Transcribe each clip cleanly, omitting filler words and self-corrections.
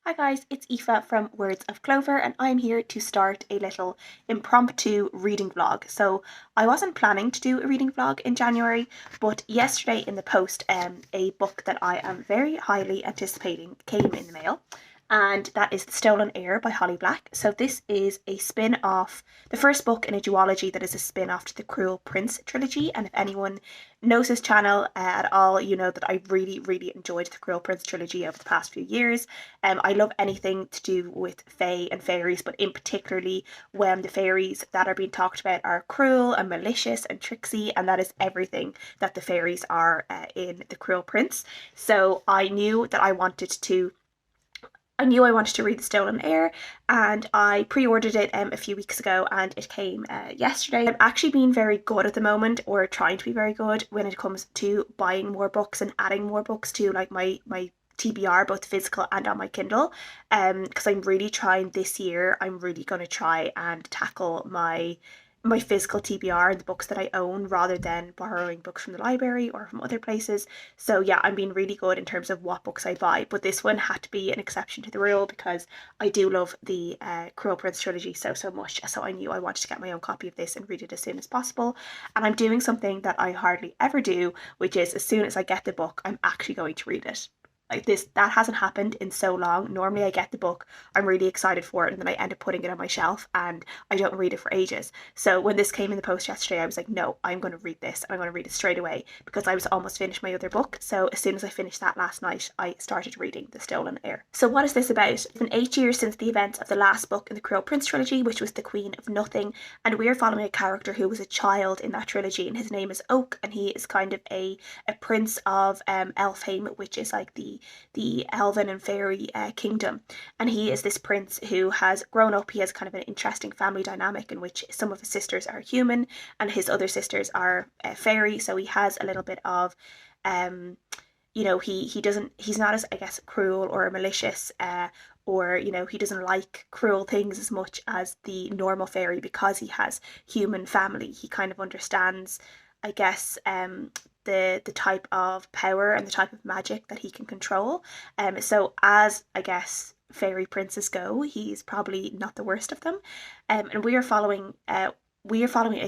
Hi guys, it's Aoife from Words of Clover and I'm here to start a little impromptu reading vlog. So I wasn't planning to do a reading vlog in January, but yesterday in the post a book that I am very highly anticipating came in the mail, and that is The Stolen Heir by Holly Black. So this is a spin-off, the first book in a duology that is a spin-off to the Cruel Prince trilogy. And if anyone knows this channel at all, you know that I really enjoyed the Cruel Prince trilogy over the past few years. I love anything to do with fae and fairies, but in particularly when the fairies that are being talked about are cruel and malicious and tricksy, and that is everything that the fairies are in The Cruel Prince. So I wanted to read The Stolen Heir, and I pre-ordered it a few weeks ago, and it came yesterday. I'm actually being very good at the moment, or trying to be very good when it comes to buying more books and adding more books to like my TBR, both physical and on my Kindle. Because I'm really trying this year. I'm really going to try and tackle my physical TBR and the books that I own rather than borrowing books from the library or from other places. So yeah, I'm being really good in terms of what books I buy, but this one had to be an exception to the rule because I do love the Cruel Prince trilogy so much. So I knew I wanted to get my own copy of this and read it as soon as possible. And I'm doing something that I hardly ever do, which is as soon as I get the book, I'm actually going to read it. Like this, that hasn't happened in so long. Normally I get the book, I'm really excited for it, and then I end up putting it on my shelf and I don't read it for ages. So when this came in the post yesterday, I was like, no, I'm going to read this, and I'm going to read it straight away because I was almost finished my other book. So as soon as I finished that last night, I started reading The Stolen Heir. So what is this about? It's been 8 years since the events of the last book in the Cruel Prince trilogy, which was The Queen of Nothing, and we are following a character who was a child in that trilogy, and his name is Oak, and he is kind of a prince of Elfhame, which is like the elven and fairy kingdom. And he is this prince who has grown up. He has kind of an interesting family dynamic in which some of his sisters are human and his other sisters are fairy. So he has a little bit of he's not as, I guess, cruel or malicious, or he doesn't like cruel things as much as the normal fairy because he has human family. He kind of understands, I guess, the type of power and the type of magic that he can control. So as, I guess, fairy princes go, he's probably not the worst of them. And we are following a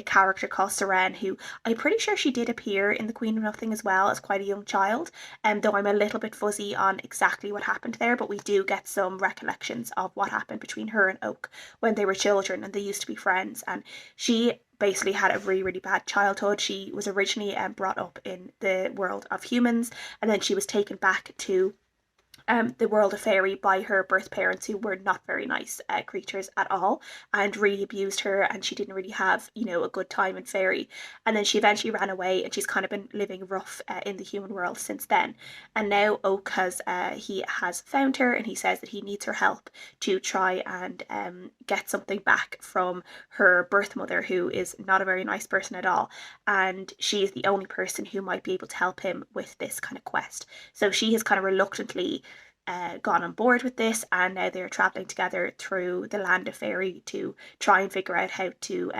character called Seren, who I'm pretty sure she did appear in The Queen of Nothing as well as quite a young child, though I'm a little bit fuzzy on exactly what happened there, but we do get some recollections of what happened between her and Oak when they were children and they used to be friends. And she basically had a really bad childhood. She was originally brought up in the world of humans, and then she was taken back to the world of fairy by her birth parents, who were not very nice creatures at all and really abused her, and she didn't really have a good time in fairy. And then she eventually ran away, and she's kind of been living rough in the human world since then. And now Oak has found her, and he says that he needs her help to try and get something back from her birth mother, who is not a very nice person at all, and she is the only person who might be able to help him with this kind of quest. So she has kind of reluctantly gone on board with this, and now they're traveling together through the land of fairy to try and figure out how to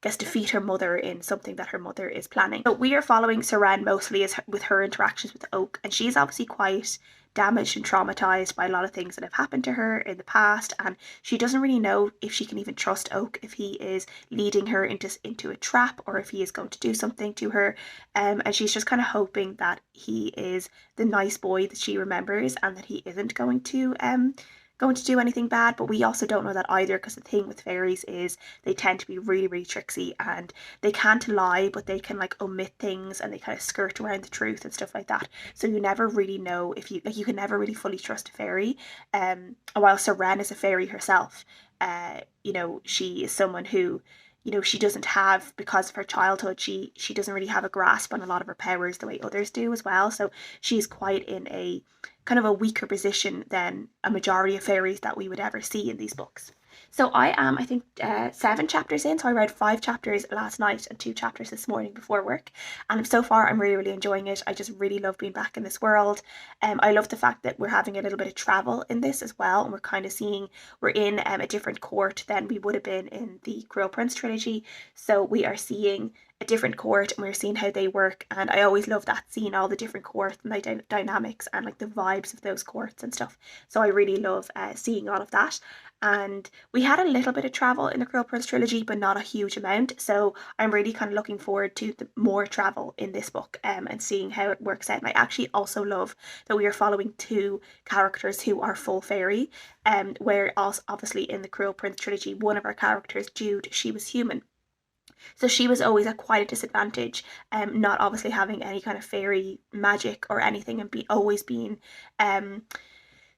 guess defeat her mother in something that her mother is planning. So we are following Seren mostly as with her interactions with Oak, and she's obviously quite damaged and traumatized by a lot of things that have happened to her in the past, and she doesn't really know if she can even trust Oak, if he is leading her into a trap or if he is going to do something to her. And she's just kind of hoping that he is the nice boy that she remembers and that he isn't going to do anything bad. But we also don't know that either, because the thing with fairies is they tend to be really tricksy, and they can't lie, but they can like omit things and they kind of skirt around the truth and stuff like that. So you never really know if you can never really fully trust a fairy. While Seren is a fairy herself, she is someone who, she doesn't have, because of her childhood, she doesn't really have a grasp on a lot of her powers the way others do as well. So she's quite in a kind of a weaker position than a majority of fairies that we would ever see in these books. So I am, I think, 7 chapters in. So I read 5 chapters last night and 2 chapters this morning before work. And so far, I'm really enjoying it. I just really love being back in this world. I love the fact that we're having a little bit of travel in this as well. And we're kind of seeing, we're in a different court than we would have been in the Cruel Prince trilogy. So we are seeing a different court and we were seeing how they work. And I always love that, seeing all the different courts and the dynamics and like the vibes of those courts and stuff. So I really love seeing all of that. And we had a little bit of travel in the Cruel Prince trilogy, but not a huge amount. So I'm really kind of looking forward to more travel in this book, and seeing how it works out. And I actually also love that we are following two characters who are full fairy, where also obviously in the Cruel Prince trilogy, one of our characters, Jude, she was human. So she was always at quite a disadvantage, not obviously having any kind of fairy magic or anything, and always being um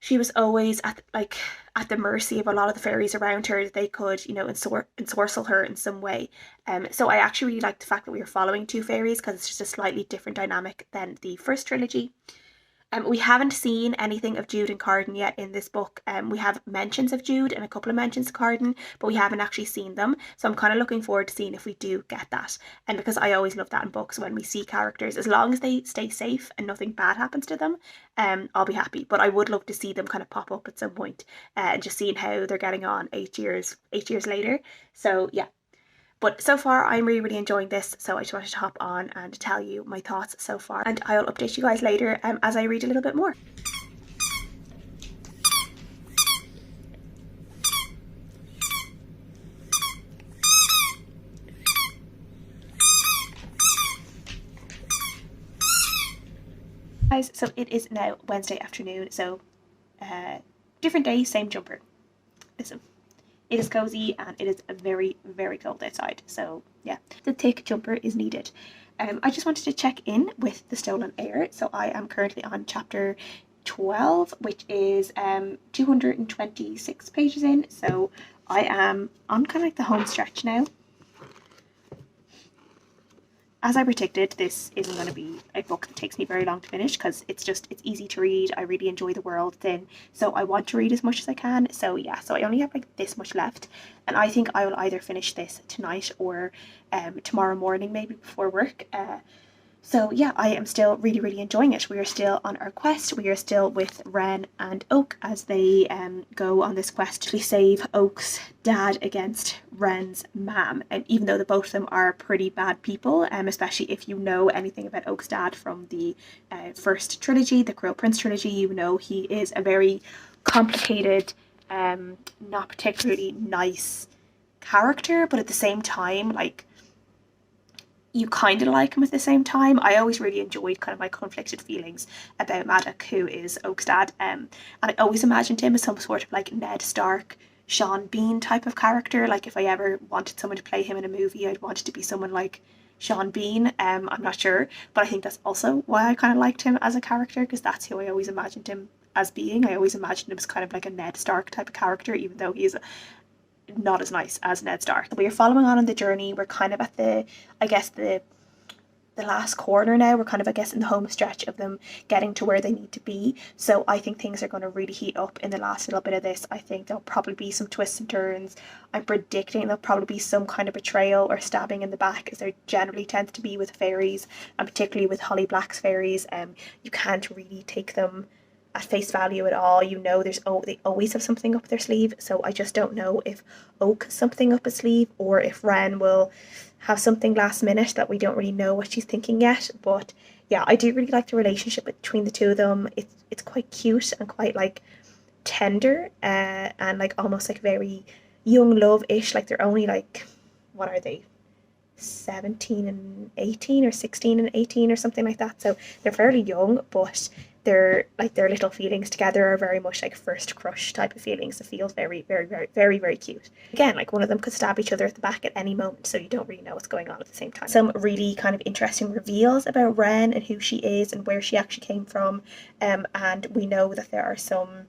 she was always at the mercy of a lot of the fairies around her. They could, ensorcel her in some way. So I actually really like the fact that we are following two fairies, because it's just a slightly different dynamic than the first trilogy. We haven't seen anything of Jude and Carden yet in this book. We have mentions of Jude and a couple of mentions of Carden, but we haven't actually seen them. So I'm kind of looking forward to seeing if we do get that. And because I always love that in books, when we see characters, as long as they stay safe and nothing bad happens to them, I'll be happy. But I would love to see them kind of pop up at some point, and just seeing how they're getting on 8 years later. So yeah, but so far, I'm really, really enjoying this. So I just wanted to hop on and tell you my thoughts so far. And I'll update you guys later as I read a little bit more. Guys, so it is now Wednesday afternoon. So different day, same jumper. Listen. It is cozy and it is very, very cold outside. So yeah, the thick jumper is needed. I just wanted to check in with The Stolen Heir. So I am currently on chapter 12, which is 226 pages in. So I am on kind of like the home stretch now. As I predicted, this isn't going to be a book that takes me very long to finish, because it's easy to read. I really enjoy the world then, so I want to read as much as I can. So yeah, so I only have like this much left, and I think I will either finish this tonight or tomorrow morning, maybe before work. So yeah, I am still really, really enjoying it. We are still on our quest. We are still with Ren and Oak as they go on this quest to save Oak's dad against Ren's mum. And even though the both of them are pretty bad people, especially if you know anything about Oak's dad from the first trilogy, the Cruel Prince trilogy, you know he is a very complicated, not particularly nice character, but at the same time, like, you kind of like him at the same time. I always really enjoyed kind of my conflicted feelings about Maddock, who is Oak's dad. And I always imagined him as some sort of like Ned Stark, Sean Bean type of character. Like if I ever wanted someone to play him in a movie, I'd want it to be someone like Sean Bean. I'm not sure, but I think that's also why I kind of liked him as a character, because that's who I always imagined him as being. I always imagined him as kind of like a Ned Stark type of character, even though he's not as nice as Ned Stark. We are following on the journey. We're kind of at the last corner now. We're kind of, I guess, in the home stretch of them getting to where they need to be. So I think things are going to really heat up in the last little bit of this. I think there'll probably be some twists and turns. I'm predicting there'll probably be some kind of betrayal or stabbing in the back, as there generally tends to be with fairies, and particularly with Holly Black's fairies. You can't really take them at face value at all. You know, they always have something up their sleeve. So I just don't know if Oak has something up his sleeve, or if Ren will have something last minute that we don't really know what she's thinking yet. But yeah, I do really like the relationship between the two of them. It's quite cute and quite like tender, and like almost like very young love-ish. Like they're only like, what are they, 17 and 18 or 16 and 18 or something like that. So they're fairly young, but their little feelings together are very much like first crush type of feelings. It feels very, very, very, very, very cute. Again, like one of them could stab each other at the back at any moment, so you don't really know what's going on at the same time. Some really kind of interesting reveals about Ren and who she is and where she actually came from, and we know that there are some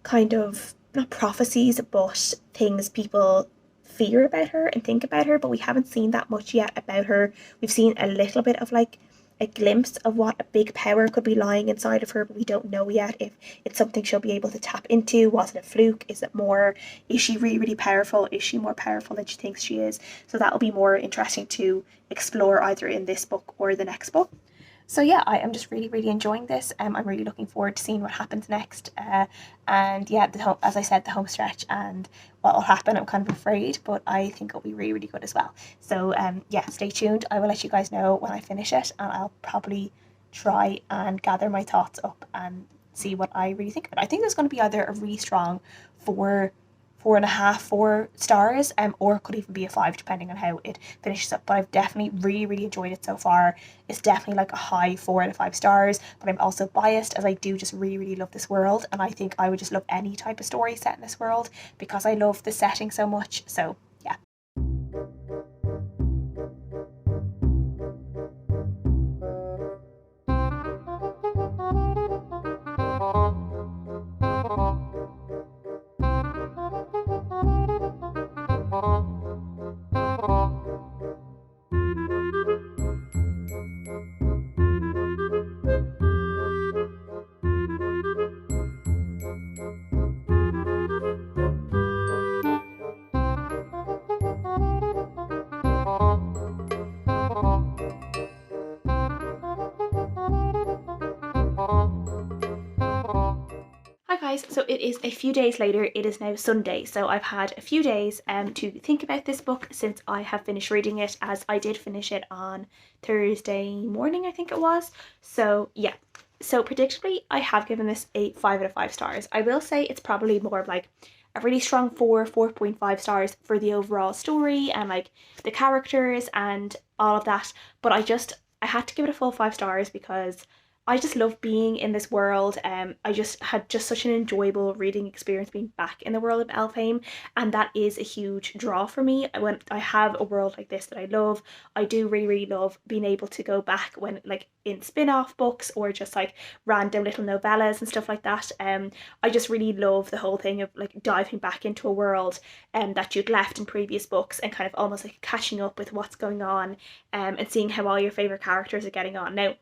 kind of, not prophecies, but things people fear about her and think about her, but we haven't seen that much yet about her. We've seen a little bit of like a glimpse of what a big power could be lying inside of her, but we don't know yet if it's something she'll be able to tap into. Was it a fluke? Is it more, is she really, really powerful? Is she more powerful than she thinks she is? So that'll be more interesting to explore either in this book or the next book. So yeah, I am just really, really enjoying this. I'm really looking forward to seeing what happens next. And yeah, as I said, the home stretch and what will happen, I'm kind of afraid, but I think it'll be really, really good as well. So yeah, stay tuned. I will let you guys know when I finish it, and I'll probably try and gather my thoughts up and see what I really think of it. I think there's going to be either a really strong four, 4.5, 4 stars, or it could even be a 5 depending on how it finishes up. But I've definitely really, really enjoyed it so far. It's definitely like a high 4 out of 5 stars, but I'm also biased as I do just really, really love this world, and I think I would just love any type of story set in this world because I love the setting so much. So yeah. Hi guys, so it is a few days later. It is now Sunday, so I've had a few days to think about this book since I have finished reading it, as I did finish it on Thursday morning, I think it was. So yeah, so predictably I have given this a 5 out of 5 stars. I will say it's probably more of like a really strong 4.5 stars for the overall story and like the characters and all of that, but I had to give it a full 5 stars because I just love being in this world. I just had just such an enjoyable reading experience being back in the world of Elfhame, and that is a huge draw for me. When I have a world like this that I love, I do really, really love being able to go back when like in spin-off books or just like random little novellas and stuff like that. I just really love the whole thing of like diving back into a world that you'd left in previous books and kind of almost like catching up with what's going on, and seeing how all your favorite characters are getting on. Now,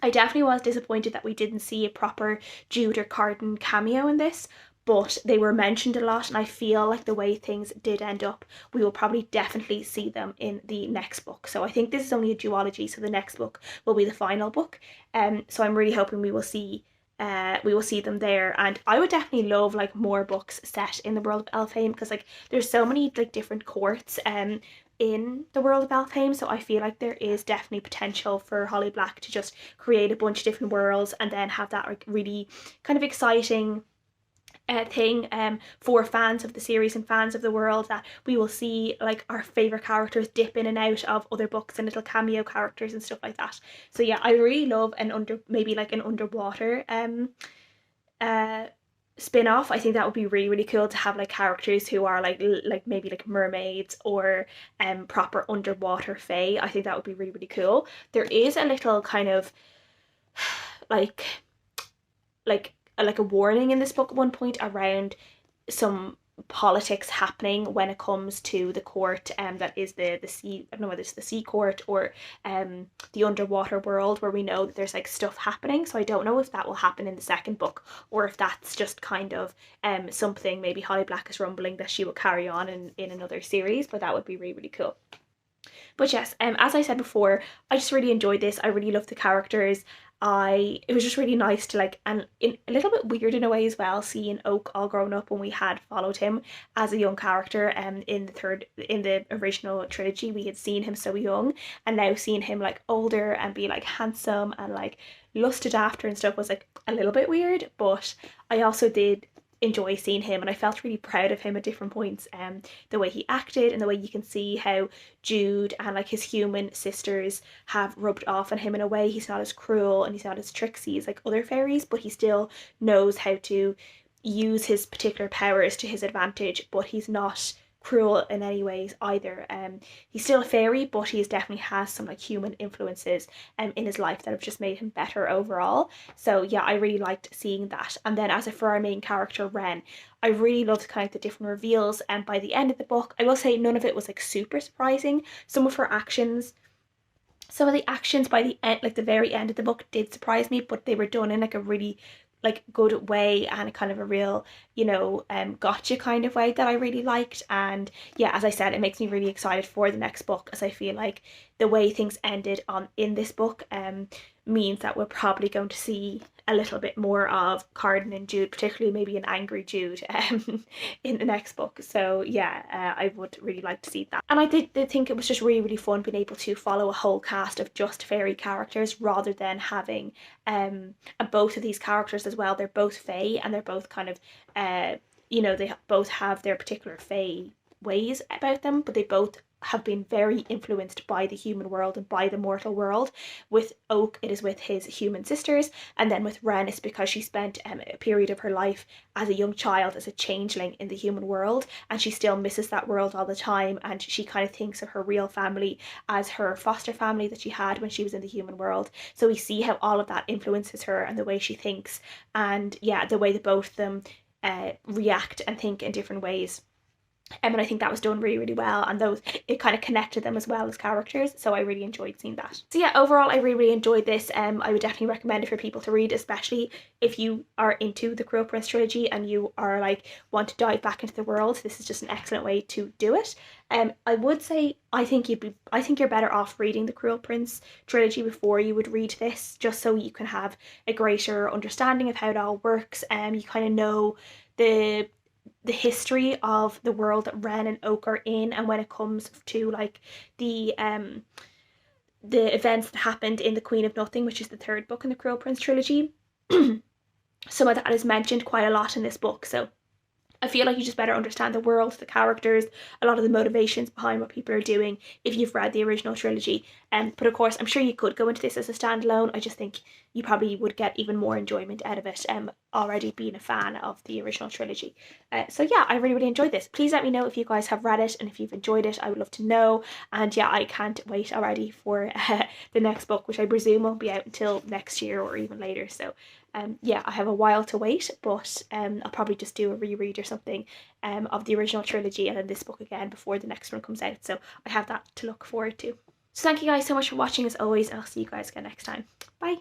I definitely was disappointed that we didn't see a proper Jude or Carden cameo in this, but they were mentioned a lot, and I feel like the way things did end up, we will probably definitely see them in the next book. So I think this is only a duology, so the next book will be the final book. So I'm really hoping we will see them there, and I would definitely love like more books set in the world of Elfhame because like there's so many like different courts in the world of Elfhame, so I feel like there is definitely potential for Holly Black to just create a bunch of different worlds and then have that like really kind of exciting thing for fans of the series and fans of the world, that we will see like our favorite characters dip in and out of other books and little cameo characters and stuff like that. So yeah, I really love maybe like an underwater uh spin-off. I think that would be really, really cool to have like characters who are like maybe like mermaids or proper underwater fae. I think that would be really, really cool. There is a little kind of like like a warning in this book at one point around some politics happening when it comes to the court, that is the sea, I don't know whether it's the sea court or the underwater world, where we know that there's like stuff happening. So I don't know if that will happen in the second book or if that's just kind of something maybe Holly Black is rumbling that she will carry on in another series, but that would be really, really cool. But yes, as I said before, I just really enjoyed this. I really loved the characters. It was just really nice to like, and a little bit weird in a way as well, seeing Oak all grown up when we had followed him as a young character. In the original trilogy, we had seen him so young, and now seeing him like older and be like handsome and like lusted after and stuff was like a little bit weird. But I also did enjoy seeing him, and I felt really proud of him at different points. The way he acted and the way you can see how Jude and like his human sisters have rubbed off on him in a way. He's not as cruel and he's not as tricksy as like other fairies, but he still knows how to use his particular powers to his advantage, but he's not cruel in any ways either. He's still a fairy, but he definitely has some like human influences in his life that have just made him better overall. So yeah, I really liked seeing that. And then as for our main character Ren, I really loved kind of the different reveals, and by the end of the book, I will say none of it was like super surprising. Some of the actions by the end, like the very end of the book, did surprise me, but they were done in like a really like good way, and kind of a real, gotcha kind of way that I really liked. And yeah, as I said, it makes me really excited for the next book, as I feel like the way things ended on in this book means that we're probably going to see a little bit more of Carden and Jude, particularly maybe an angry Jude in the next book. So yeah, I would really like to see that. And I did think it was just really, really fun being able to follow a whole cast of just fairy characters rather than having and both of these characters as well. They're both fae, and they're both kind of they both have their particular fae ways about them, but they both have been very influenced by the human world and by the mortal world. With Oak, it is with his human sisters, and then with Ren, it's because she spent a period of her life as a young child as a changeling in the human world, and she still misses that world all the time, and she kind of thinks of her real family as her foster family that she had when she was in the human world. So we see how all of that influences her and the way she thinks, and yeah, the way that both of them react and think in different ways. And I think that was done really, really well, and those, it kind of connected them as well as characters, so I really enjoyed seeing that. So yeah, overall I really, really enjoyed this. I would definitely recommend it for people to read, especially if you are into the Cruel Prince trilogy and you are like want to dive back into the world. This is just an excellent way to do it. I would say I think you're better off reading the Cruel Prince trilogy before you would read this, just so you can have a greater understanding of how it all works. You kind of know the history of the world that Ren and Oak are in, and when it comes to like the events that happened in The Queen of Nothing, which is the third book in the Cruel Prince trilogy. Some of that is mentioned quite a lot in this book, so I feel like you just better understand the world, the characters, a lot of the motivations behind what people are doing if you've read the original trilogy. But of course, I'm sure you could go into this as a standalone. I just think you probably would get even more enjoyment out of it, already being a fan of the original trilogy. So yeah, I really, really enjoyed this. Please let me know if you guys have read it and if you've enjoyed it. I would love to know. And yeah, I can't wait already for the next book, which I presume won't be out until next year or even later. So yeah, I have a while to wait, but I'll probably just do a reread or something of the original trilogy and then this book again before the next one comes out. So I have that to look forward to. So thank you guys so much for watching as always, and I'll see you guys again next time. Bye.